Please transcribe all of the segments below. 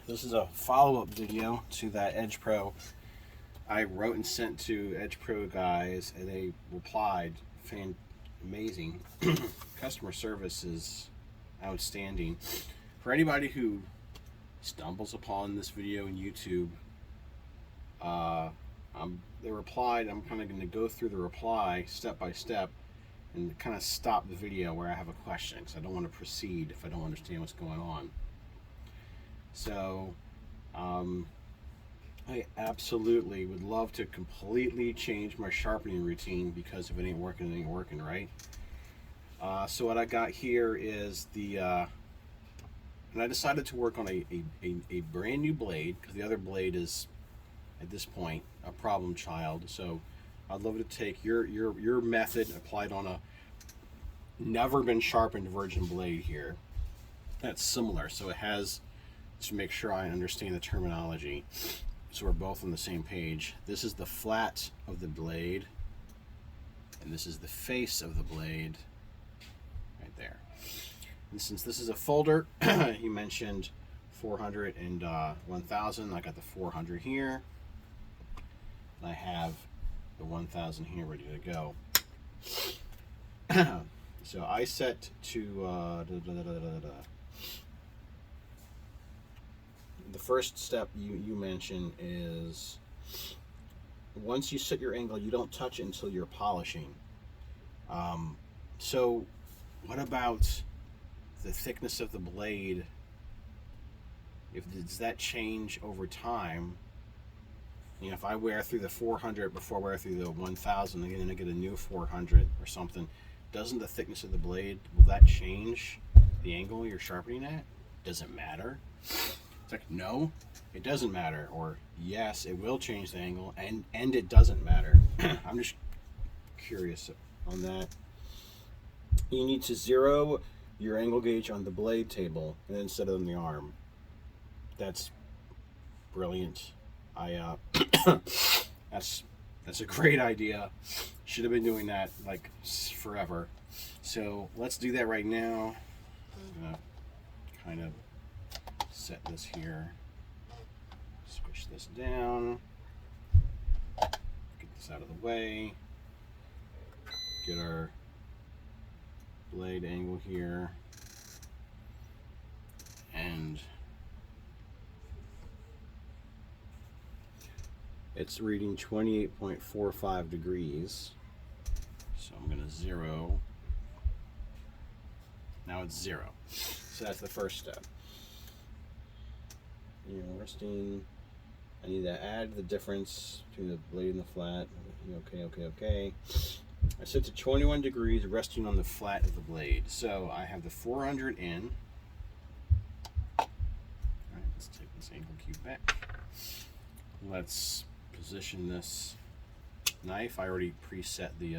This is a follow-up video to that EdgePro I wrote and sent to EdgePro guys, and they replied, amazing. Customer service is outstanding. For anybody who stumbles upon this video in YouTube, they replied. I'm kind of going to go through the reply step by step and kind of stop the video where I have a question, because I don't want to proceed if I don't understand what's going on. So I absolutely would love to completely change my sharpening routine, because if it ain't working, it ain't working, right? So what I got here is the and I decided to work on a brand new blade, because the other blade is at this point a problem child. So I'd love to take your method applied on a never been sharpened virgin blade here that's similar, so it has, to make sure I understand the terminology, so we're both on the same page. This is the flat of the blade, and this is the face of the blade right there. And since this is a folder, you mentioned 400 and 1000. I got the 400 here, and I have the 1000 here ready to go. So I set to the first step you mentioned is, once you set your angle, you don't touch it until you're polishing. So what about the thickness of the blade? Does that change over time? You know, if I wear through the 400 before I wear through the 1000, and then I get a new 400 or something, doesn't the thickness of the blade, will that change the angle you're sharpening at? Does it matter? It's like, no, it doesn't matter, or yes, it will change the angle, and it doesn't matter. I'm just curious on that. You need to zero your angle gauge on the blade table and instead of on the arm. That's brilliant. That's a great idea. Should have been doing that like forever. So let's do that right now. I'm gonna kind of set this here, squish this down, get this out of the way, get our blade angle here, and it's reading 28.45 degrees, so I'm going to zero. Now it's 0. So that's the first step. You know, resting, I need to add the difference between the blade and the flat. Okay. I set to 21 degrees, resting on the flat of the blade. So I have the 400 in. All right, let's take this angle cube back. Let's position this knife. I already preset the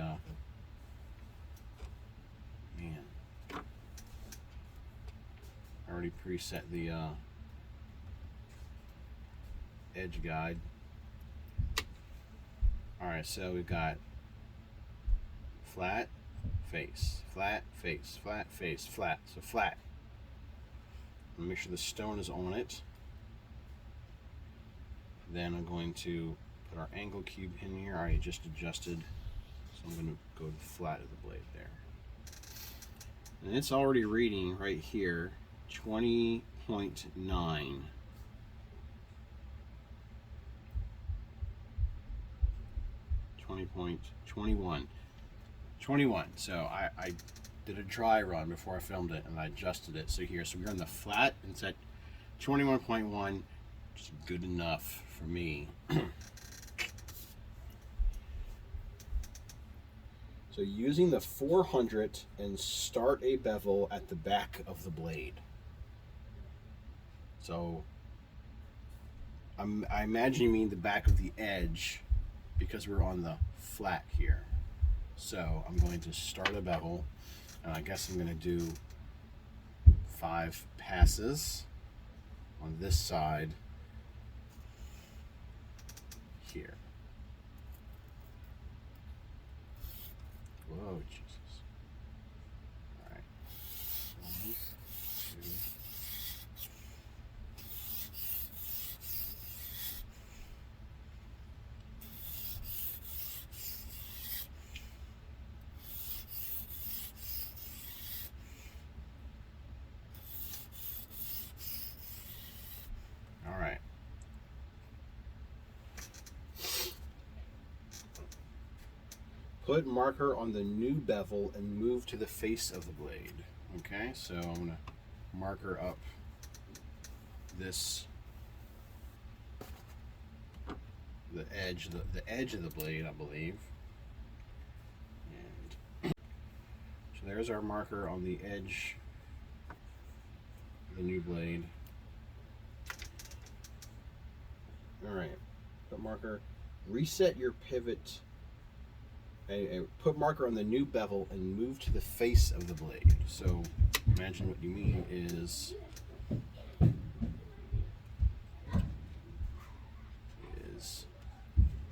edge guide. All right, so we've got flat, face, flat, face, flat, face, flat. So flat. Make sure the stone is on it. Then I'm going to put our angle cube in here. I just adjusted, so I'm going to go to the flat of the blade there. And it's already reading right here 20.9. 20.21. So I did a dry run before I filmed it, and I adjusted it. So we're on the flat, and it's at 21.1, which is good enough for me. So using the 400, and start a bevel at the back of the blade. So I imagine you mean the back of the edge, because we're on the flat here. So I'm going to start a bevel, and I guess I'm going to do 5 passes on this side here. Whoa, Jesus. All right. 1, 2, Put marker on the new bevel and move to the face of the blade. Okay, so I'm going to marker up this, the edge of the blade, I believe. And so there's our marker on the edge of the new blade. Alright, put marker, reset your pivot, put marker on the new bevel and move to the face of the blade. So imagine what you mean is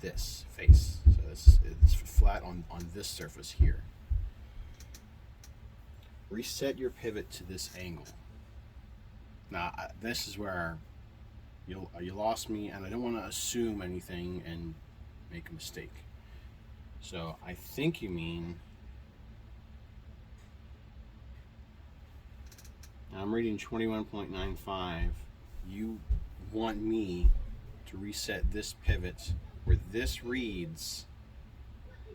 this face. So it's flat on this surface here. Reset your pivot to this angle. Now this is where you lost me, and I don't want to assume anything and make a mistake. So I think you mean, I'm reading 21.95. You want me to reset this pivot where this reads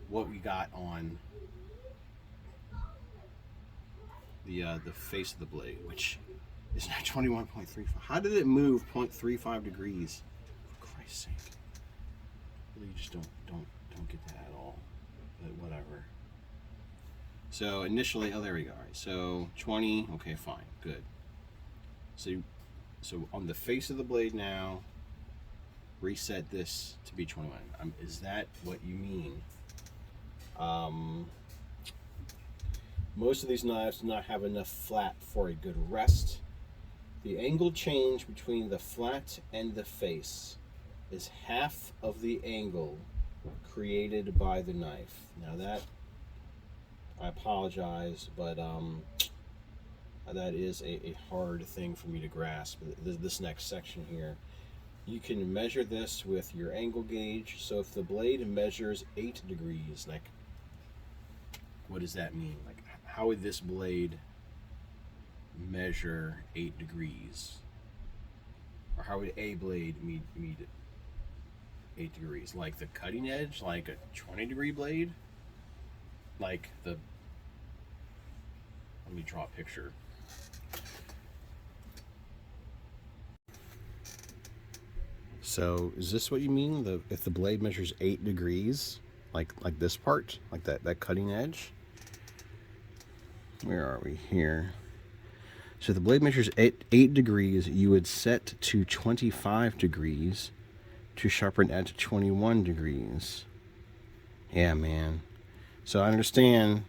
what we got on the face of the blade, which is now 21.35. How did it move 0.35 degrees? For Christ's sake. You just don't get that at all. But whatever. So initially, oh, there we go. All right, so 20. Okay, fine, good. So on the face of the blade now, reset this to be 21. Is that what you mean? Most of these knives do not have enough flat for a good rest. The angle change between the flat and the face is half of the angle created by the knife. Now that, I apologize, but that is a hard thing for me to grasp, this next section here. You can measure this with your angle gauge. So if the blade measures 8 degrees, like, what does that mean? Like, how would this blade measure 8 degrees? Or how would a blade meet 8 degrees? Like the cutting edge, like a 20-degree blade? Like the, let me draw a picture. So is this what you mean? If the blade measures 8 degrees, like this part, like that cutting edge? Where are we here? So the blade measures 8 degrees, you would set to 25 degrees to sharpen at 21 degrees. Yeah, man. So I understand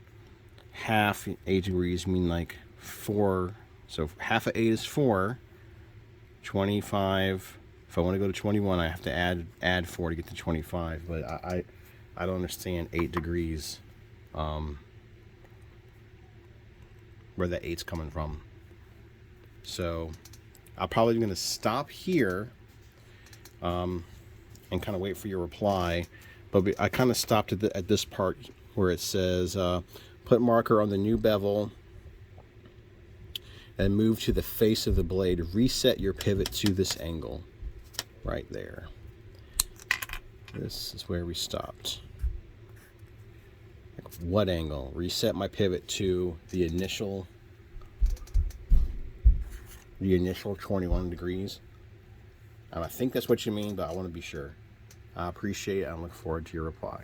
half 8 degrees mean like 4. So half of 8 is 4. 25. If I want to go to 21, I have to add 4 to get to 25. But I don't understand 8 degrees. Where the 8's coming from. So I'm probably going to stop here and kind of wait for your reply. But I kind of stopped at this part where it says, put marker on the new bevel and move to the face of the blade. Reset your pivot to this angle. Right there. This is where we stopped. What angle? Reset my pivot to the initial 21 degrees. And I think that's what you mean, but I want to be sure. I appreciate it and I look forward to your reply.